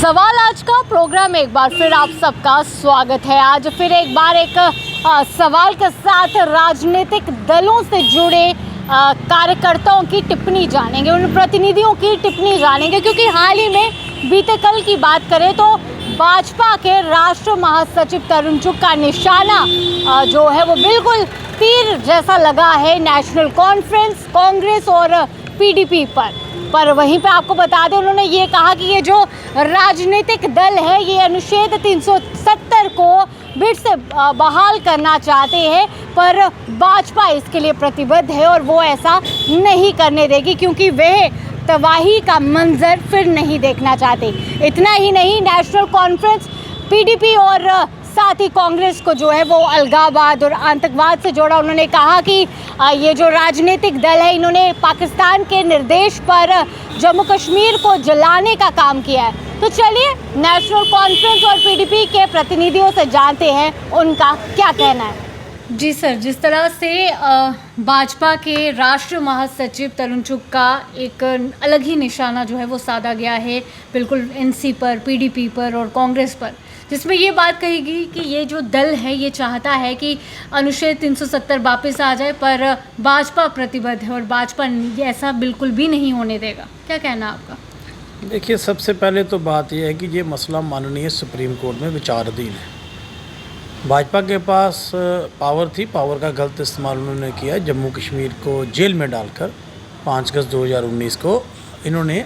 सवाल आज का प्रोग्राम में एक बार फिर आप सबका स्वागत है। आज फिर एक बार एक सवाल के साथ राजनीतिक दलों से जुड़े कार्यकर्ताओं की टिप्पणी जानेंगे, उन प्रतिनिधियों की टिप्पणी जानेंगे, क्योंकि हाल ही में बीते कल की बात करें तो भाजपा के राष्ट्रीय महासचिव तरुण चुग का निशाना जो है वो बिल्कुल तीर जैसा लगा है नेशनल कॉन्फ्रेंस, कांग्रेस और पीडीपी पर वहीं पे आपको बता दें उन्होंने ये कहा कि ये जो राजनीतिक दल है ये अनुच्छेद 370 को फिर से बहाल करना चाहते हैं, पर भाजपा इसके लिए प्रतिबद्ध है और वो ऐसा नहीं करने देगी, क्योंकि वे तबाही का मंजर फिर नहीं देखना चाहते। इतना ही नहीं, नेशनल कॉन्फ्रेंस, पीडीपी और साथ ही कांग्रेस को जो है वो अलगाववाद और आतंकवाद से जोड़ा। उन्होंने कहा कि ये जो राजनीतिक दल है इन्होंने पाकिस्तान के निर्देश पर जम्मू कश्मीर को जलाने का काम किया है। तो चलिए नेशनल कॉन्फ्रेंस और पीडीपी के प्रतिनिधियों से जानते हैं उनका क्या कहना है। जी सर, जिस तरह से भाजपा के राष्ट्रीय महासचिव तरुण चुग का एक अलग ही निशाना जो है वो साधा गया है, बिल्कुल एनसी पर, पीडीपी पर और कांग्रेस पर, जिसमें ये बात कही गई कि ये जो दल है ये चाहता है कि अनुच्छेद 370 वापस आ जाए, पर भाजपा प्रतिबद्ध है और भाजपा ऐसा बिल्कुल भी नहीं होने देगा। क्या कहना आपका? देखिए, सबसे पहले तो बात यह है कि ये मसला माननीय सुप्रीम कोर्ट में विचाराधीन है। भाजपा के पास पावर थी, पावर का गलत इस्तेमाल उन्होंने किया। जम्मू कश्मीर को जेल में डालकर 5 अगस्त 2019 को इन्होंने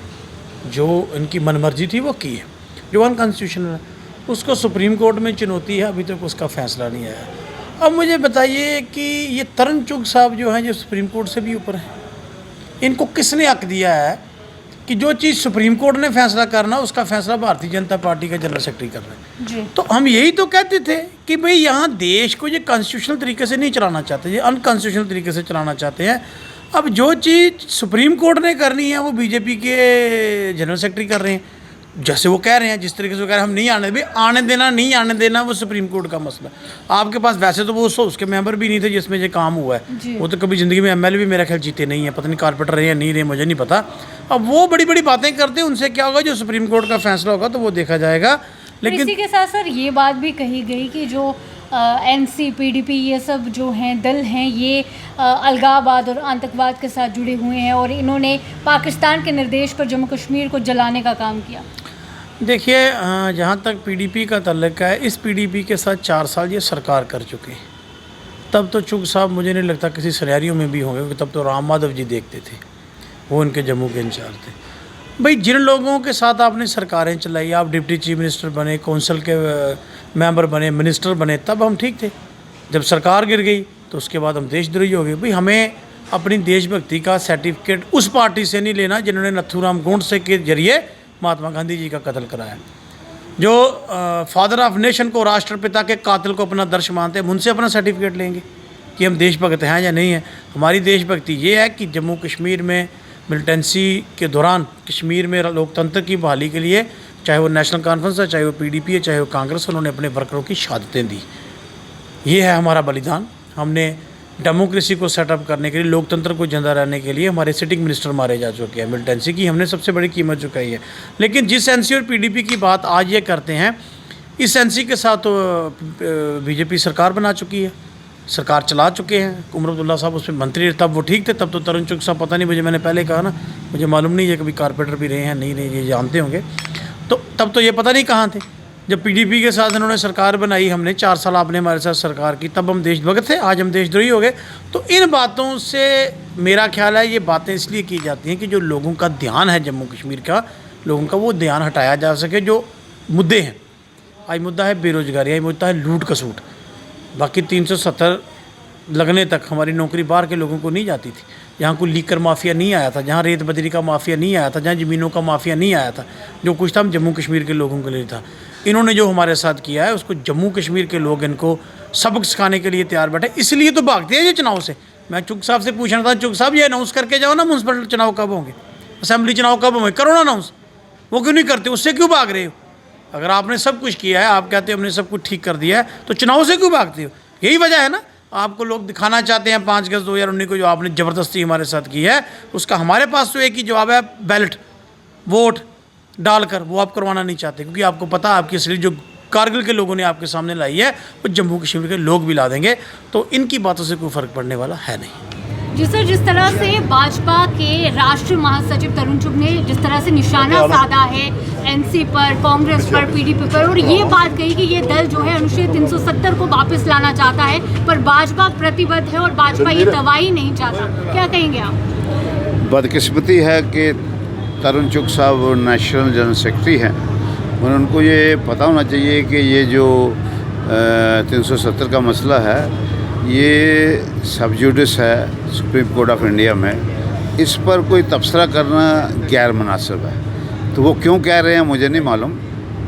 जो इनकी मनमर्जी थी वो की है, जो अनकॉन्स्टिट्यूशनल है। उसको सुप्रीम कोर्ट में चुनौती है, अभी तक उसका फैसला नहीं आया। अब मुझे बताइए कि ये तरुण चुग साहब जो हैं, जो सुप्रीम कोर्ट से भी ऊपर हैं, इनको किसने हक दिया है कि जो चीज़ सुप्रीम कोर्ट ने फैसला करना उसका फैसला भारतीय जनता पार्टी का जनरल सेक्रेटरी कर रहे हैं? तो हम यही तो कहते थे कि भाई यहाँ देश को ये कॉन्स्टिट्यूशनल तरीके से नहीं चलाना चाहते, ये अनकॉन्स्टिट्यूशनल तरीके से चलाना चाहते हैं। अब जो चीज़ सुप्रीम कोर्ट ने करनी है वो बीजेपी के जनरल सेक्रेटरी कर रहे हैं, जैसे वो कह रहे हैं, जिस तरीके से वो कह रहे हैं हम नहीं आने भाई, आने देना नहीं आने देना वो सुप्रीम कोर्ट का मसला। आपके पास वैसे तो वो उसके मेंबर भी नहीं थे जिसमें ये काम हुआ है, वो तो कभी ज़िंदगी में एमएलए भी मेरा ख्याल जीते नहीं है, पता नहीं कारपोरेटर रहे या नहीं रहे, मुझे नहीं पता। अब वो बड़ी बड़ी बातें करते हैं, उनसे क्या होगा? जो सुप्रीम कोर्ट का फैसला होगा तो वो देखा जाएगा। लेकिन इसी के साथ सर ये बात भी कही गई कि जो एनसी, पीडीपी ये सब जो हैं दल हैं ये अलगाववाद और आतंकवाद के साथ जुड़े हुए हैं और इन्होंने पाकिस्तान के निर्देश पर जम्मू कश्मीर को जलाने का काम किया। देखिए, जहाँ तक पीडीपी का तल्लुक है, इस पीडीपी के साथ 4 साल ये सरकार कर चुके हैं। तब तो चुग साहब मुझे नहीं लगता किसी सिनेरियो में भी होंगे, क्योंकि तब तो राम माधव जी देखते थे, वो उनके जम्मू के इंचार्ज थे। भाई, जिन लोगों के साथ आपने सरकारें चलाई, आप डिप्टी चीफ मिनिस्टर बने, कौंसिल के मेंबर बने, मिनिस्टर बने, तब हम ठीक थे। जब सरकार गिर गई तो उसके बाद हम देशद्रोही हो गए। भाई, हमें अपनी देशभक्ति का सर्टिफिकेट उस पार्टी से नहीं लेना जिन्होंने नथुराम गोडसे के जरिए महात्मा गांधी जी का कत्ल कराया, जो फादर ऑफ नेशन को, राष्ट्रपिता के कातिल को अपना दर्श मानते हैं। उनसे अपना सर्टिफिकेट लेंगे कि हम देशभक्त हैं या नहीं हैं। हमारी देशभक्ति ये है कि जम्मू कश्मीर में मिलिटेंसी के दौरान कश्मीर में लोकतंत्र की बहाली के लिए, चाहे वो नेशनल कॉन्फ्रेंस है, चाहे वो पीडीपी है, चाहे वो कांग्रेस, उन्होंने अपने वर्करों की शहादतें दी। ये है हमारा बलिदान। हमने डेमोक्रेसी को सेटअप करने के लिए, लोकतंत्र को जिंदा रहने के लिए हमारे सिटिंग मिनिस्टर मारे जा चुके हैं। मिलिटेंसी की हमने सबसे बड़ी कीमत चुकाई है। लेकिन जिस एनसी और पीडीपी की बात आज ये करते हैं, इस एनसी के साथ तो बीजेपी सरकार बना चुकी है, सरकार चला चुके हैं। उमर अब्दुल्ला साहब उसमें मंत्री, तब वो ठीक थे, तब तो तरुण चुग साहब पता नहीं, मुझे मैंने पहले कहा ना, मुझे मालूम नहीं है कभी कारपोरेटर भी रहे हैं, नहीं ये जानते होंगे। तो तब तो ये पता नहीं कहाँ थे। जब पीडीपी के साथ इन्होंने सरकार बनाई, हमने 4 साल आपने हमारे साथ सरकार की, तब हम देशभक्त थे, आज हम देशद्रोही हो गए। तो इन बातों से मेरा ख्याल है ये बातें इसलिए की जाती हैं कि जो लोगों का ध्यान है जम्मू कश्मीर का, लोगों का वो ध्यान हटाया जा सके। जो मुद्दे हैं, आज मुद्दा है बेरोजगारी, आज मुद्दा है लूट कसूट। बाकी 370 लगने तक हमारी नौकरी बाहर के लोगों को नहीं जाती थी। जहाँ कोई लीकर माफिया नहीं आया था, जहाँ रेत बजरी का माफिया नहीं आया था, जहाँ ज़मीनों का माफिया नहीं आया था, जो कुछ था हम जम्मू कश्मीर के लोगों के लिए था। इन्होंने जो हमारे साथ किया है उसको जम्मू कश्मीर के लोग इनको सबक सिखाने के लिए तैयार बैठे, इसलिए तो भागते हैं ये चुनाव से। मैं चुग साहब से पूछना था, चुग साहब ये अनाउंस करके जाओ ना म्यूनसिपल चुनाव कब होंगे, असेंबली चुनाव कब होंगे, करो ना अनाउंस। वो क्यों नहीं करते? उससे क्यों भाग रहे हो? अगर आपने सब कुछ किया है, आप कहते हो हमने सब कुछ ठीक कर दिया है, तो चुनाव से क्यों भागते हो? यही वजह है ना, आपको लोग दिखाना चाहते हैं 5 अगस्त 2019 को जो आपने ज़बरदस्ती हमारे साथ की है, उसका हमारे पास तो एक ही जवाब है, बैलेट, वोट। डालकर वो आप करवाना नहीं चाहते, क्योंकि आपको पता आपकी असली जो कारगिल के लोगों ने आपके सामने लाई है वो जम्मू कश्मीर के लोग भी ला देंगे। तो इनकी बातों से कोई फ़र्क पड़ने वाला है नहीं। जी सर, जिस तरह से भाजपा के राष्ट्रीय महासचिव तरुण चुग ने जिस तरह से निशाना साधा है एनसी पर, कांग्रेस पर, पीडीपी पर, और ये बात कही कि ये दल जो है अनुच्छेद 370 को वापस लाना चाहता है, पर भाजपा प्रतिबद्ध है और भाजपा ये दवाई नहीं चाहता, क्या कहेंगे आप? बदकिस्मती है कि तरुण चुग साहब नेशनल जनरल सेक्रेटरी हैं और उनको ये पता होना चाहिए कि ये जो 370 का मसला है ये सब जुडिस है सुप्रीम कोर्ट ऑफ इंडिया में, इस पर कोई तबसरा करना गैर मुनासिब है। तो वो क्यों कह रहे हैं मुझे नहीं मालूम,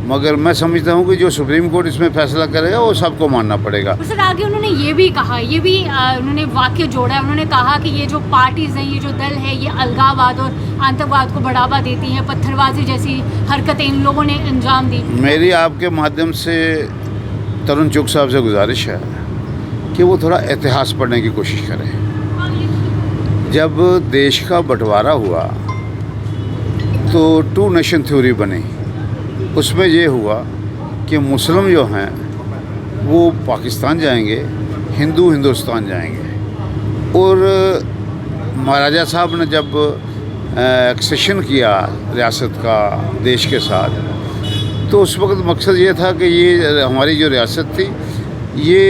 मगर मैं समझता हूँ कि जो सुप्रीम कोर्ट इसमें फैसला करेगा वो सबको मानना पड़ेगा। सर आगे उन्होंने ये भी कहा, ये भी उन्होंने वाक्य जोड़ा है, उन्होंने कहा कि ये जो पार्टीज़ हैं, ये जो दल है, ये अलगाववाद और आतंकवाद को बढ़ावा देती हैं, पत्थरबाजी जैसी हरकतें इन लोगों ने अंजाम दी। मेरी आपके माध्यम से तरुण चुग साहब से गुजारिश है कि वो थोड़ा इतिहास पढ़ने की कोशिश करें। जब देश का बंटवारा हुआ तो 2 नेशन थ्योरी बनी, उसमें ये हुआ कि मुस्लिम जो हैं वो पाकिस्तान जाएंगे, हिंदू हिंदुस्तान जाएंगे। और महाराजा साहब ने जब एक्सेशन किया रियासत का देश के साथ, तो उस वक्त मकसद ये था कि ये हमारी जो रियासत थी ये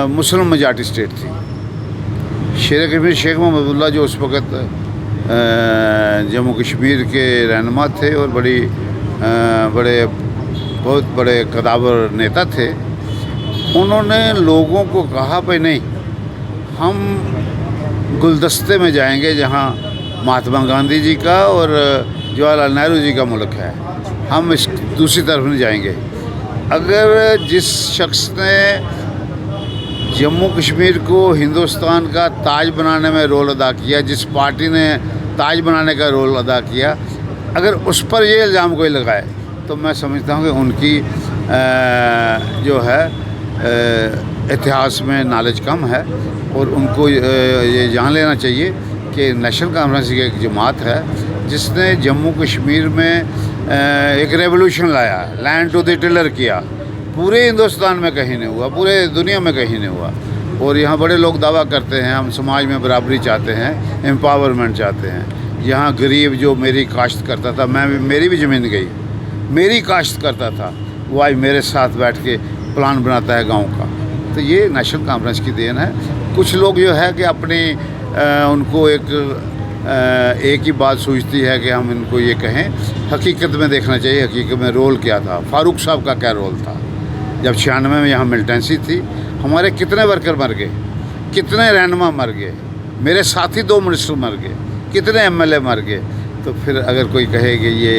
मुस्लिम मेजॉरिटी स्टेट थी। शेर कश्मीर शेख मोहम्मदुल्लाह जो उस वक्त जम्मू कश्मीर के रहनुमा थे और बहुत बड़े कदावर नेता थे, उन्होंने लोगों को कहा भाई नहीं, हम गुलदस्ते में जाएंगे जहां महात्मा गांधी जी का और जवाहरलाल नेहरू जी का मुल्क है, हम इस दूसरी तरफ नहीं जाएंगे। अगर जिस शख्स ने जम्मू कश्मीर को हिंदुस्तान का ताज बनाने में रोल अदा किया, जिस पार्टी ने ताज बनाने का रोल अदा किया, अगर उस पर ये इल्ज़ाम कोई लगाए तो मैं समझता हूँ कि उनकी जो है इतिहास में नॉलेज कम है और उनको ये जान लेना चाहिए कि नेशनल कॉन्फ्रेंस की एक जमात है जिसने जम्मू कश्मीर में एक रेवोल्यूशन लाया, लैंड टू द टिलर किया। पूरे हिंदुस्तान में कहीं नहीं हुआ, पूरे दुनिया में कहीं नहीं हुआ। और यहाँ बड़े लोग दावा करते हैं हम समाज में बराबरी चाहते हैं, एम्पावरमेंट चाहते हैं। यहाँ गरीब जो मेरी काश्त करता था, मेरी भी ज़मीन गई, मेरी काश्त करता था, वो आज मेरे साथ बैठ के प्लान बनाता है गांव का। तो ये नेशनल कॉन्फ्रेंस की देन है। कुछ लोग जो है कि अपनी उनको एक ही बात सूझती है कि हम इनको ये कहें, हकीकत में देखना चाहिए हकीकत में रोल क्या था, फारूक साहब का क्या रोल था। जब 96 में यहाँ मिलिटेंसी थी, हमारे कितने वर्कर मर गए, कितने रहनुमा मर गए, मेरे साथी 2 मिनिस्टर मर गए, कितने एमएलए मर गए। तो फिर अगर कोई कहे कि ये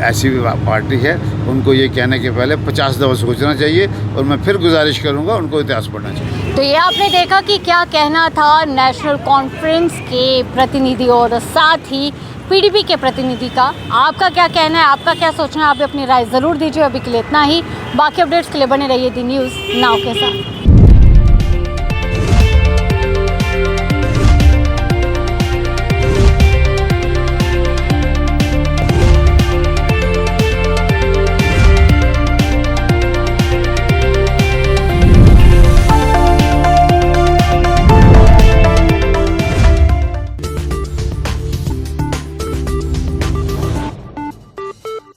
ऐसी पार्टी है, उनको ये कहने के पहले 50 दफ़ा सोचना चाहिए। और मैं फिर गुजारिश करूँगा उनको इतिहास पढ़ना चाहिए। तो ये आपने देखा कि क्या कहना था नेशनल कॉन्फ्रेंस के प्रतिनिधि और साथ ही पीडीपी के प्रतिनिधि का। आपका क्या कहना है, आपका क्या सोचना है, आप भी अपनी राय ज़रूर दीजिए। अभी के लिए इतना ही, बाकी अपडेट्स के लिए बने रहिए दी न्यूज़ नाउ के साथ।